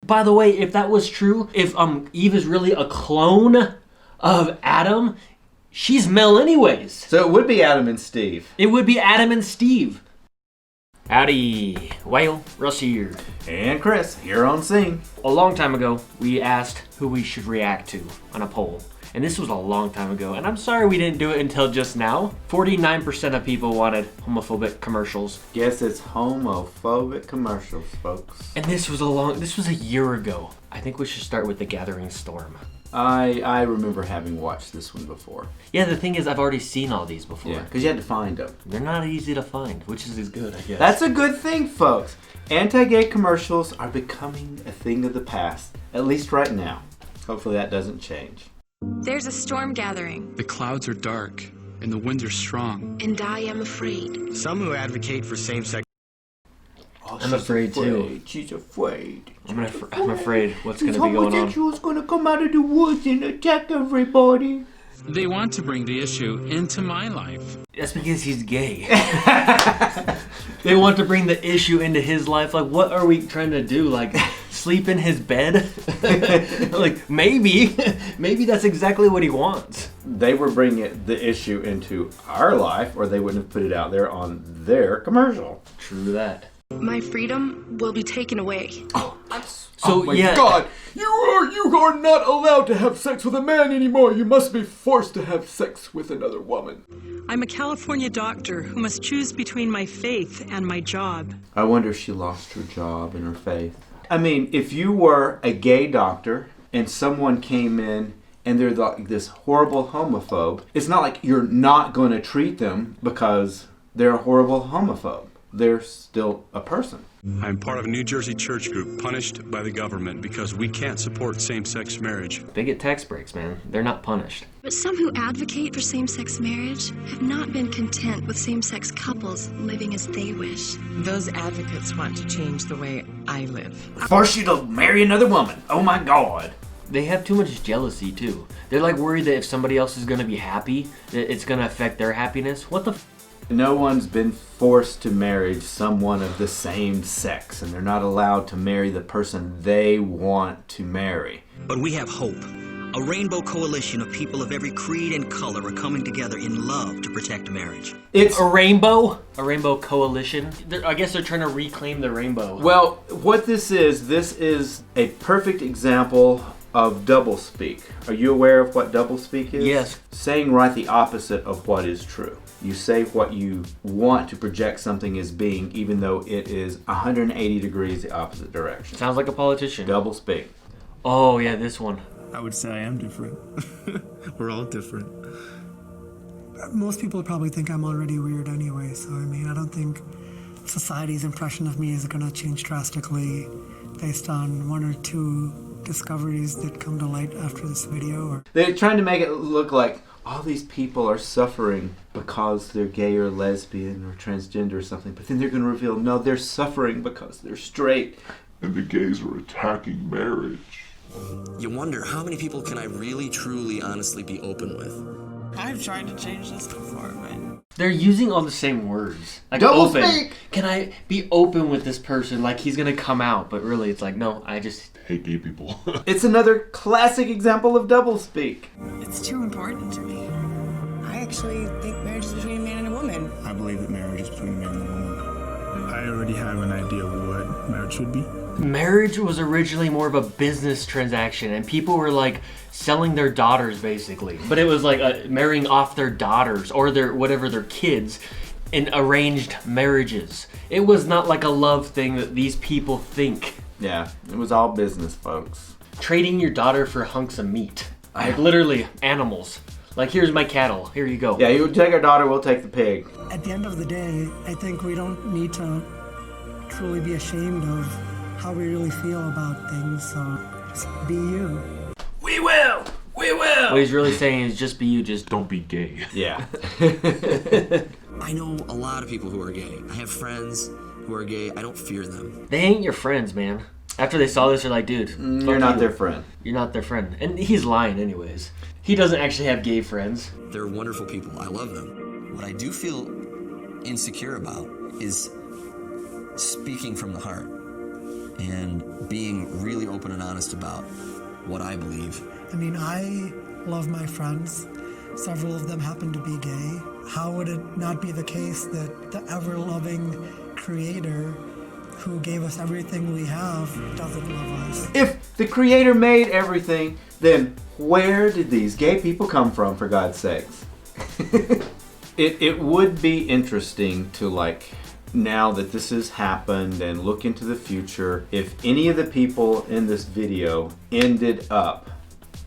By the way, if that was true, if Eve is really a clone of Adam, she's Mel anyways. So it would be Adam and Steve. It would be Adam and Steve. Howdy, Whale, Russ here. And Chris, here on Sing. A long time ago, we asked who we should react to on a poll. And this was a long time ago, and I'm sorry we didn't do it until just now. 49% of people wanted homophobic commercials. Guess it's homophobic commercials, folks. And this was a year ago. I think we should start with The Gathering Storm. I remember having watched this one before. Yeah, the thing is, I've already seen all these before. Yeah, because you had to find them. They're not easy to find, which is good, I guess. That's a good thing, folks. Anti-gay commercials are becoming a thing of the past, at least right now. Hopefully that doesn't change. There's a storm gathering. The clouds are dark, and the winds are strong. And I am afraid. Some who advocate for same-sex... Oh, I'm afraid too. She's afraid. I'm afraid what's going to be going on. Homosexuals going to come out of the woods and attack everybody. They want to bring the issue into my life. That's because he's gay. They want to bring the issue into his life. Like, what are we trying to do? Like, sleep in his bed? Like, maybe that's exactly what he wants. They were bringing the issue into our life, or they wouldn't have put it out there on their commercial. True that. My freedom will be taken away. So, my yeah. God, you are not allowed to have sex with a man anymore. You must be forced to have sex with another woman. I'm a California doctor who must choose between my faith and my job. I wonder if she lost her job and her faith. I mean, if you were a gay doctor and someone came in and they're like this horrible homophobe, it's not like you're not going to treat them because they're a horrible homophobe. They're still a person. I'm part of a New Jersey church group punished by the government because we can't support same-sex marriage. They get tax breaks, man. They're not punished. But some who advocate for same-sex marriage have not been content with same-sex couples living as they wish. Those advocates want to change the way I live. Force you to marry another woman. Oh my God. They have too much jealousy, too. They're like worried that if somebody else is going to be happy, that it's going to affect their happiness. What the No one's been forced to marry someone of the same sex, and they're not allowed to marry the person they want to marry. But we have hope. A rainbow coalition of people of every creed and color are coming together in love to protect marriage. It's a rainbow coalition. I guess they're trying to reclaim the rainbow. Well, what this is a perfect example of doublespeak. Are you aware of what doublespeak is? Yes. Saying right the opposite of what is true. You say what you want to project something as being, even though it is 180 degrees the opposite direction. Sounds like a politician. Doublespeak. Oh, yeah, this one. I would say I am different. We're all different. Most people probably think I'm already weird anyway, so I mean, I don't think society's impression of me is going to change drastically based on one or two discoveries that come to light after this video. They're trying to make it look like all these people are suffering because they're gay or lesbian or transgender or something, but then they're going to reveal, no, they're suffering because they're straight. And the gays are attacking marriage. You wonder, how many people can I really, truly, honestly be open with? I've tried to change this before, but... They're using all the same words. Like Doublespeak! Open. Can I be open with this person? Like he's going to come out, but really it's like, no, I just... hate gay people. It's another classic example of doublespeak. It's too important to me. I actually think marriage is between a man and a woman. I believe that marriage is between a man and a woman. I already have an idea of what marriage should be. Marriage was originally more of a business transaction, and people were like selling their daughters basically. But it was like marrying off their daughters or their kids in arranged marriages. It was not like a love thing that these people think. Yeah, it was all business, folks. Trading your daughter for hunks of meat. Like literally animals. Like, here's my cattle. Here you go. Yeah, you take our daughter, we'll take the pig. At the end of the day, I think we don't need to truly be ashamed of how we really feel about things, so just be you. We will! We will! What he's really saying is just be you, just Don't be gay. Yeah. I know a lot of people who are gay. I have friends who are gay. I don't fear them. They ain't your friends, man. After they saw this, they're like, dude, You're not their friend. You're not their friend. And he's lying anyways. He doesn't actually have gay friends. They're wonderful people. I love them. What I do feel insecure about is speaking from the heart. and being really open and honest about what I believe. I mean, I love my friends. Several of them happen to be gay. How would it not be the case that the ever-loving Creator who gave us everything we have doesn't love us? If the Creator made everything, then where did these gay people come from, for God's sakes? It would be interesting to, like, now that this has happened and look into the future, if any of the people in this video ended up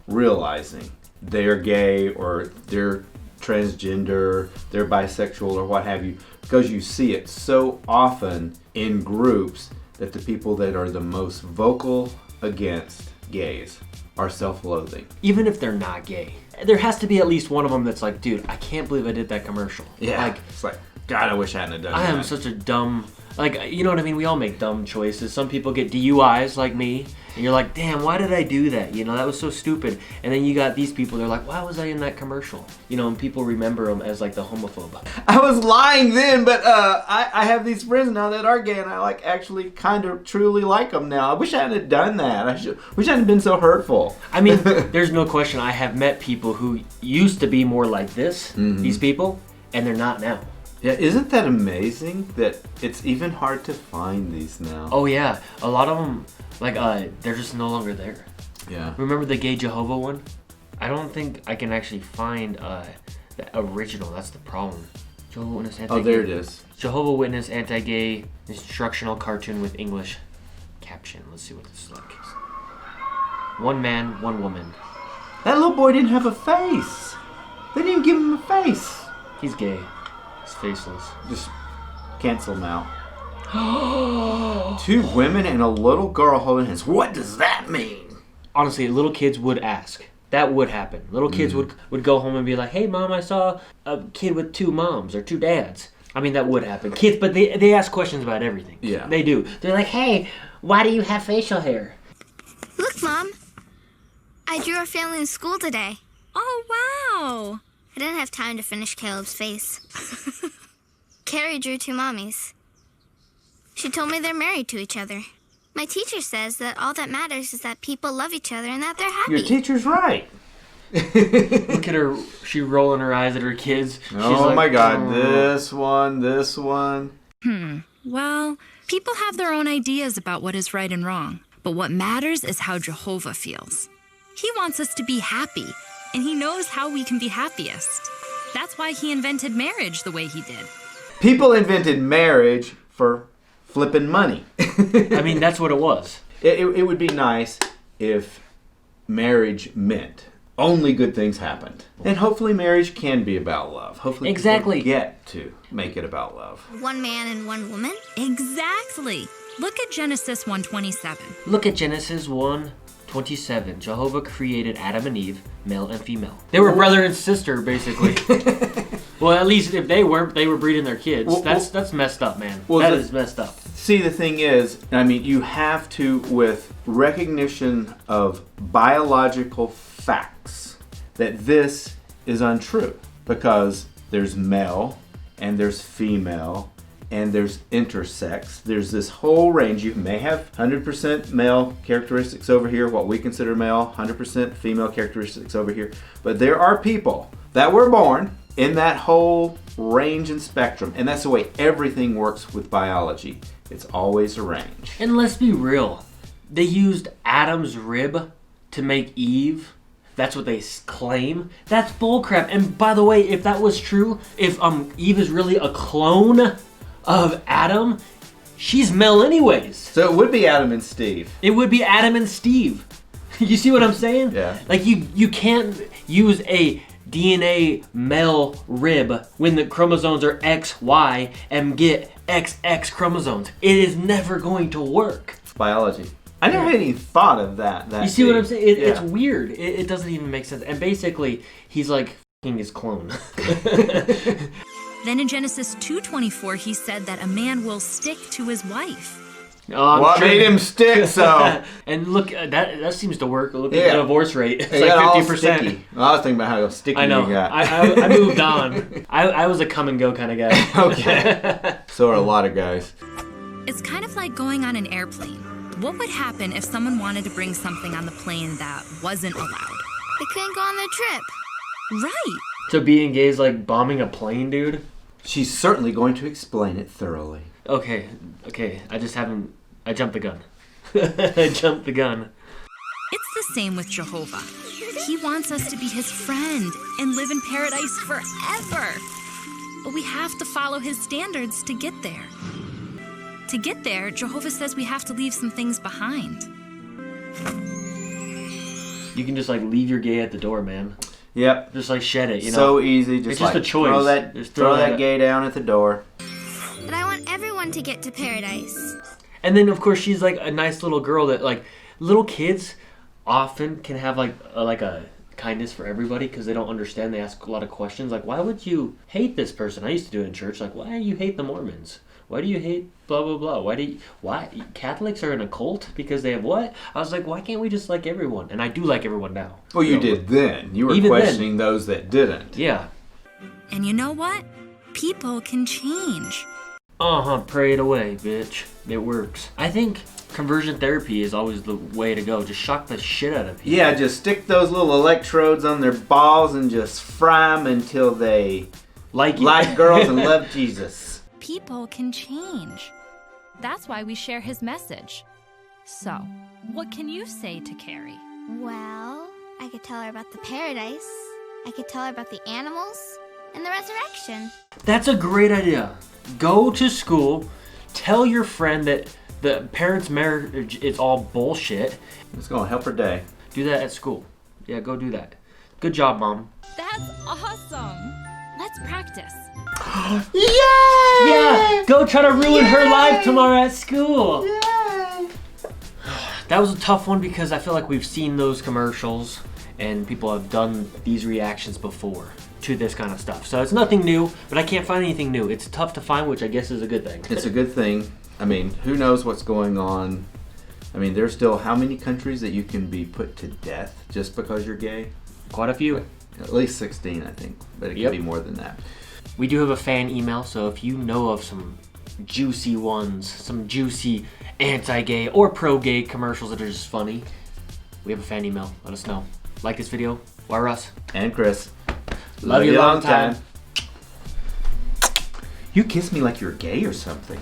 realizing they're gay or they're transgender, they're bisexual or what have you, because you see it so often in groups that the people that are the most vocal against gays are self-loathing. Even if they're not gay, there has to be at least one of them that's like, dude, I can't believe I did that commercial. Yeah, like, it's like, God, I wish I hadn't done that. I am such a dumb, like, you know what I mean? We all make dumb choices. Some people get DUIs like me, and you're like, damn, why did I do that? You know, that was so stupid. And then you got these people, they're like, why was I in that commercial? You know, and people remember them as like the homophobe. I was lying then, but I have these friends now that are gay, and I like actually kind of truly like them now. I wish I hadn't done that. Wish I hadn't been so hurtful. I mean, there's no question. I have met people who used to be more like this, these people, and they're not now. Yeah, isn't that amazing that it's even hard to find these now? Oh yeah, a lot of them, like, they're just no longer there. Yeah. Remember the gay Jehovah one? I don't think I can actually find the original. That's the problem. Jehovah Witness anti-gay. Oh, there it is. Jehovah Witness anti-gay instructional cartoon with English caption. Let's see what this is like. One man, one woman. That little boy didn't have a face. They didn't even give him a face. He's gay. He's faceless. Just cancel him out. 2 women and a little girl holding hands. What does that mean? Honestly, little kids would ask. That would happen. Little kids would go home and be like, hey mom, I saw a kid with 2 moms or 2 dads. I mean, that would happen. Kids, but they ask questions about everything. Yeah. They do. They're like, hey, why do you have facial hair? Look, Mom. I drew our family in school today. Oh, wow. I didn't have time to finish Caleb's face. Carrie drew 2 mommies. She told me they're married to each other. My teacher says that all that matters is that people love each other and that they're happy. Your teacher's right. Look at her. She rolling her eyes at her kids. Oh like, my God. This one. Well, people have their own ideas about what is right and wrong. But what matters is how Jehovah feels. He wants us to be happy, and he knows how we can be happiest. That's why he invented marriage the way he did. People invented marriage for flipping money. I mean, that's what it was. It would be nice if marriage meant only good things happened. And hopefully marriage can be about love. Hopefully exactly. people get to make it about love. 1 man and 1 woman? Exactly. Look at Genesis 1:27. Look at Genesis 1:27. Jehovah created Adam and Eve, male and female. They were brother and sister, basically. Well, at least if they weren't, they were breeding their kids. That's messed up, man. That is messed up. See, the thing is, I mean, you have to, with recognition of biological facts, that this is untrue. Because there's male, and there's female, and there's intersex. There's this whole range. You may have 100% male characteristics over here, what we consider male, 100% female characteristics over here. But there are people that were born in that whole range and spectrum. And that's the way everything works with biology. It's always a range. And let's be real. They used Adam's rib to make Eve. That's what they claim. That's bullcrap. And by the way, if that was true, if Eve is really a clone of Adam, she's male anyways. So it would be Adam and Steve. It would be Adam and Steve. You see what I'm saying? Yeah. Like you can't use a DNA male rib when the chromosomes are XY and get XX chromosomes. It is never going to work. It's biology. I never had any thought of that. You see what I'm saying? It's weird. It doesn't even make sense. And basically, he's like f***ing his clone. Then in Genesis 2:24, he said that a man will stick to his wife. What made him stick so? And look, that seems to work. Look at the divorce rate. It's like 50%. Well, I was thinking about how sticky I know. you got. I moved on. I was a come and go kind of guy. Okay. So are a lot of guys. It's kind of like going on an airplane. What would happen if someone wanted to bring something on the plane that wasn't allowed? They couldn't go on their trip. Right. So being gay is like bombing a plane, dude? She's certainly going to explain it thoroughly. Okay. I jumped the gun. I jumped the gun. It's the same with Jehovah. He wants us to be his friend and live in paradise forever. But we have to follow his standards to get there. To get there, Jehovah says we have to leave some things behind. You can just like leave your gay at the door, man. Yep. Just like shed it, you know? So easy. It's Just like a choice. Throw that gay down at the door. But I want everyone to get to paradise. And then of course she's like a nice little girl that like little kids often can have like a kindness for everybody because they don't understand. They ask a lot of questions like, why would you hate this person? I used to do it in church. Like, why do you hate the Mormons? Why do you hate blah blah blah? Why Catholics are in a cult because they have what? I was like, why can't we just like everyone? And I do like everyone now. Well, you did then. You were Even questioning those that didn't. Yeah. And you know what? People can change. Pray it away, bitch. It works. I think conversion therapy is always the way to go. Just shock the shit out of people. Yeah, just stick those little electrodes on their balls and just fry them until they like girls and love Jesus. People can change. That's why we share his message. So, what can you say to Carrie? Well, I could tell her about the paradise. I could tell her about the animals and the resurrection. That's a great idea. Go to school, tell your friend that the parents' marriage is all bullshit. It's gonna help her day. Do that at school. Yeah, go do that. Good job, Mom. That's awesome. Let's practice. Yay! Yeah, go try to ruin her life tomorrow at school. Yay! That was a tough one because I feel like we've seen those commercials and people have done these reactions before to this kind of stuff. So it's nothing new, but I can't find anything new. It's tough to find, which I guess is a good thing. It's a good thing. I mean, who knows what's going on? I mean, there's still how many countries that you can be put to death just because you're gay? Quite a few. At least 16, I think, but it could be more than that. We do have a fan email, so if you know of some juicy ones, some juicy anti-gay or pro-gay commercials that are just funny, we have a fan email. Let us know. Like this video. Why Russ? And Chris. Love you long time. You kiss me like you're gay or something.